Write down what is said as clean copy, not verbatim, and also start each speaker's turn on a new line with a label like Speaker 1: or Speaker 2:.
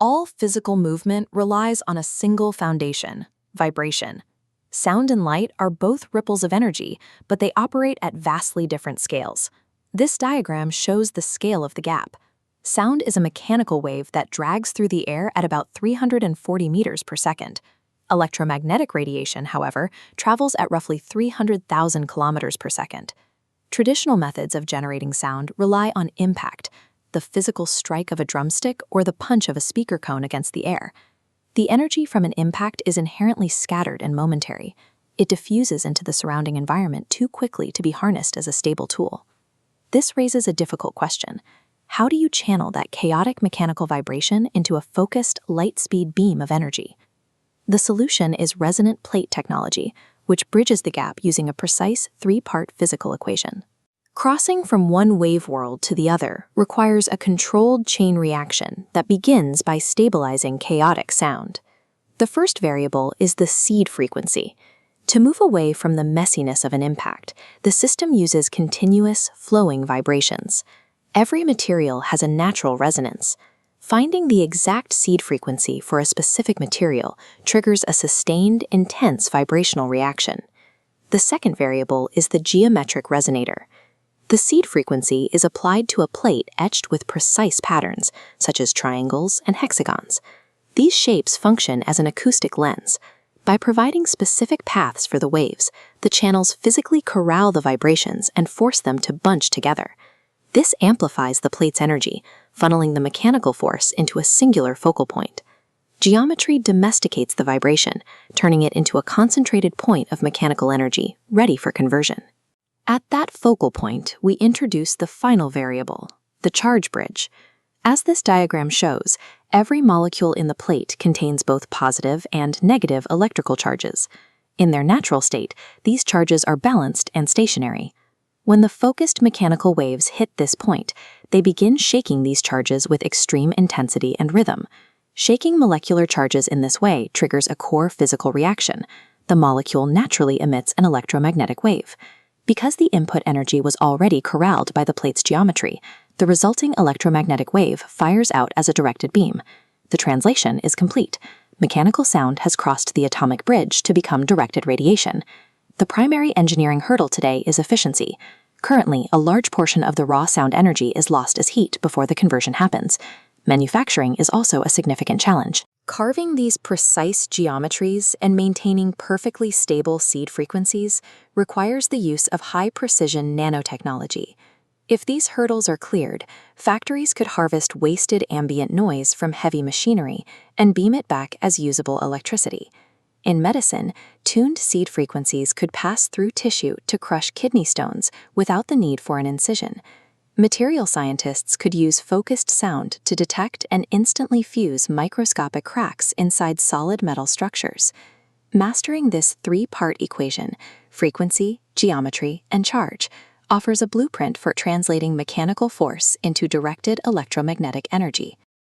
Speaker 1: All physical movement relies on a single foundation: vibration. Sound and light are both ripples of energy, but they operate at vastly different scales. This diagram shows the scale of the gap. Sound is a mechanical wave that drags through the air at about 340 meters per second. Electromagnetic radiation, however, travels at roughly 300,000 kilometers per second. Traditional methods of generating sound rely on impact, the physical strike of a drumstick or the punch of a speaker cone against the air. The energy from an impact is inherently scattered and momentary. It diffuses into the surrounding environment too quickly to be harnessed as a stable tool. This raises a difficult question. How do you channel that chaotic mechanical vibration into a focused, light-speed beam of energy? The solution is resonant plate technology, which bridges the gap using a precise three-part physical equation. Crossing from one wave world to the other requires a controlled chain reaction that begins by stabilizing chaotic sound. The first variable is the seed frequency. To move away from the messiness of an impact, the system uses continuous, flowing vibrations. Every material has a natural resonance. Finding the exact seed frequency for a specific material triggers a sustained, intense vibrational reaction. The second variable is the geometric resonator. The seed frequency is applied to a plate etched with precise patterns, such as triangles and hexagons. These shapes function as an acoustic lens. By providing specific paths for the waves, the channels physically corral the vibrations and force them to bunch together. This amplifies the plate's energy, funneling the mechanical force into a singular focal point. Geometry domesticates the vibration, turning it into a concentrated point of mechanical energy, ready for conversion. At that focal point, we introduce the final variable, the charge bridge. As this diagram shows, every molecule in the plate contains both positive and negative electrical charges. In their natural state, these charges are balanced and stationary. When the focused mechanical waves hit this point, they begin shaking these charges with extreme intensity and rhythm. Shaking molecular charges in this way triggers a core physical reaction. The molecule naturally emits an electromagnetic wave. Because the input energy was already corralled by the plate's geometry, the resulting electromagnetic wave fires out as a directed beam. The translation is complete. Mechanical sound has crossed the atomic bridge to become directed radiation. The primary engineering hurdle today is efficiency. Currently, a large portion of the raw sound energy is lost as heat before the conversion happens. Manufacturing is also a significant challenge. Carving these precise geometries and maintaining perfectly stable seed frequencies requires the use of high-precision nanotechnology. If these hurdles are cleared, factories could harvest wasted ambient noise from heavy machinery and beam it back as usable electricity. In medicine, tuned seed frequencies could pass through tissue to crush kidney stones without the need for an incision. Material scientists could use focused sound to detect and instantly fuse microscopic cracks inside solid metal structures. Mastering this three-part equation, frequency, geometry, and charge, offers a blueprint for translating mechanical force into directed electromagnetic energy.